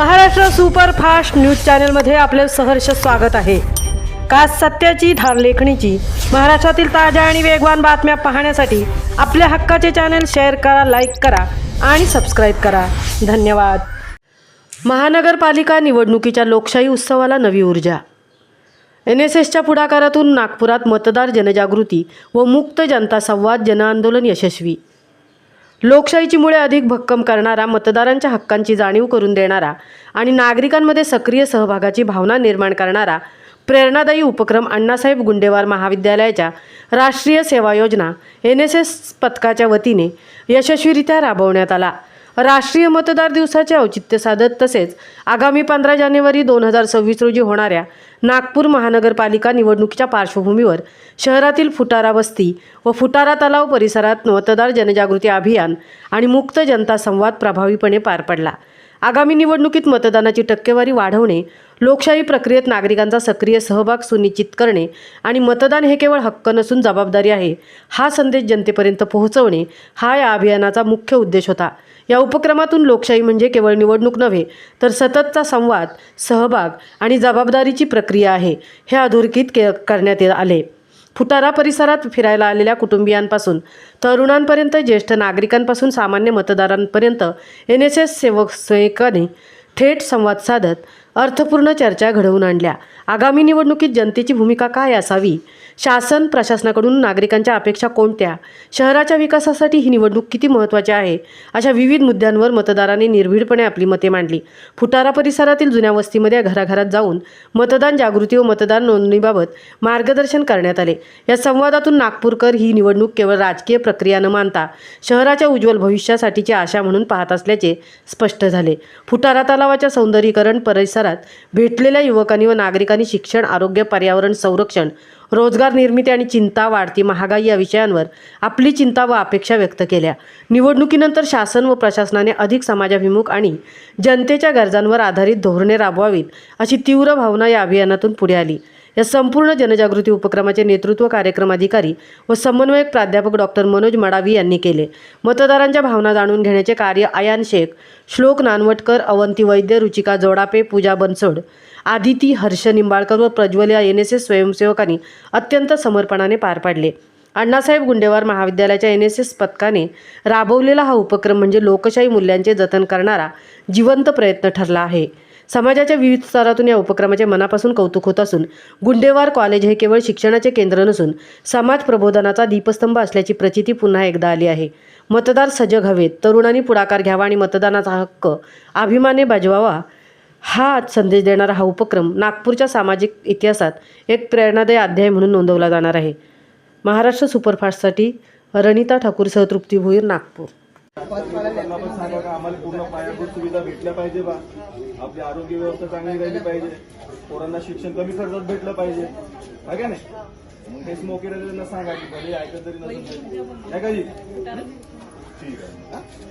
Maharashtra superfast news चॅनलमध्ये आपले सहर्ष स्वागत आहे। का सत्याची धार लेखणीची महाराष्ट्रातील ताज्या आणि वेगवान बातम्या पाहण्यासाठी आपल्या हक्काचे चॅनल शेअर करा, लाईक करा आणि सबस्क्राइब करा। धन्यवाद। महानगरपालिका निवडणुकीच्या लोकशाही उत्सवाला नवी ऊर्जा। NSSच्या पुढाकारातून नागपुरात मतदार जनजागृती व मुक्त जनता संवाद जनआंदोलन यशस्वी। लोकशाहीची मुळे अधिक भक्कम करणारा, मतदारांच्या हक्कांची जाणीव करून देणारा आणि नागरिकांमध्ये सक्रिय सहभागाची भावना निर्माण करणारा प्रेरणादायी उपक्रम अण्णासाहेब गुंडेवार महाविद्यालयाच्या राष्ट्रीय सेवा योजना NSS पथकाच्या वतीने यशस्वीरित्या राबवण्यात आला। राष्ट्रीय मतदार दिवसाचे औचित्य साधत तसेच आगामी 15 जानेवारी 2026 रोजी होणाऱ्या नागपूर महानगरपालिका निवडणुकीच्या पार्श्वभूमीवर शहरातील फुटारा वस्ती व फुटारा तलाव परिसरात मतदार जनजागृती अभियान आणि मुक्त जनता संवाद प्रभावीपणे पार पडला। आगामी निवडणुकीत मतदानाची टक्केवारी वाढवणे, लोकशाही प्रक्रियेत नागरिकांचा सक्रिय सहभाग सुनिश्चित करणे आणि मतदान हे केवळ हक्क नसून जबाबदारी आहे, हा संदेश जनतेपर्यंत पोहोचवणे हा या अभियानाचा मुख्य उद्देश होता। या उपक्रमातून लोकशाही म्हणजे केवळ निवडणूक नव्हे तर सततचा संवाद, सहभाग आणि जबाबदारीची प्रक्रिया आहे, हे अधोरेखित करण्यात आले। फुटारा परिसरात फिरायला आलेल्या कुटुंबियांपासून तरुणांपर्यंत, ज्येष्ठ नागरिकांपासून सामान्य मतदारांपर्यंत NSS सेवकांनी थेट संवाद साधत अर्थपूर्ण चर्चा घडवून आणल्या। आगामी निवडणुकीत जनतेची भूमिका काय असावी, शासन प्रशासनाकडून नागरिकांच्या अपेक्षा कोणत्या, शहराच्या विकासासाठी ही निवडणूक किती महत्त्वाची आहे, अशा विविध मुद्द्यांवर मतदारांनी निर्भीडपणे आपली मते मांडली। फुटारा परिसरातील जुन्या वस्तीमध्ये घराघरात जाऊन मतदान जागृती व मतदार नोंदणीबाबत मार्गदर्शन करण्यात आले। या संवादातून नागपूरकर ही निवडणूक केवळ राजकीय प्रक्रिया न मानता शहराच्या उज्ज्वल भविष्यासाठीची आशा म्हणून पाहत असल्याचे स्पष्ट झाले। फुटारा तलावाच्या सौंदर्यीकरण परिसरात भेटलेल्या युवकांनी व नागरिकांनी शिक्षण, आरोग्य, पर्यावरण संरक्षण, रोजगार निर्मिती आणि चिंता, वाढती महागाई या विषयांवर आपली चिंता व अपेक्षा व्यक्त केल्या। निवडणुकीनंतर शासन व प्रशासनाने अधिक समाजाभिमुख आणि जनतेच्या गरजांवर आधारित धोरणे राबवावीत अशी तीव्र भावना या अभियानातून पुढे आली। या संपूर्ण जनजागृती उपक्रमाचे नेतृत्व कार्यक्रम अधिकारी व समन्वयक प्राध्यापक डॉक्टर मनोज मडावी यांनी केले। मतदारांच्या भावना जाणून घेण्याचे कार्य आयान शेख, श्लोक नानवटकर, अवंती वैद्य, रुचिका जोडापे, पूजा बनसोड, आदिती, हर्ष निंबाळकर व प्रज्वल या NSS स्वयंसेवकांनी अत्यंत समर्पणाने पार पाडले। अण्णासाहेब गुंडेवार महाविद्यालयाच्या NSS पथकाने राबवलेला हा उपक्रम म्हणजे लोकशाही मूल्यांचे जतन करणारा जिवंत प्रयत्न ठरला आहे। समाजाच्या विविध स्तरातून या उपक्रमाचे मनापासून कौतुक होत असून गुंडेवार कॉलेज हे केवळ शिक्षणाचे केंद्र नसून समाज प्रबोधनाचा दीपस्तंभ असल्याची प्रचिती पुन्हा एकदा आली आहे। मतदार सजग हवेत, तरुणांनी पुढाकार घ्यावा आणि मतदानाचा हक्क अभिमानाने बजावावा हा संदेश देणारा हा उपक्रम नागपूरच्या सामाजिक इतिहासात एक प्रेरणादायी अध्याय म्हणून नोंदवला जाणार आहे। महाराष्ट्र सुपरफास्टसाठी रणिता ठाकूरसह तृप्ती भोईर, नागपूर। आम्हाला पूर्ण पायाभूत सुविधा भेटल्या पाहिजे बा, आपली आरोग्य व्यवस्था चांगली राहिली पाहिजे, पोरांना शिक्षण कमी खर्चात भेटलं पाहिजे, आहे का नाही? मग हे स्मोकेर सांगा की भले ऐकत तरी नसेल, आहे का जी? ठीक आहे।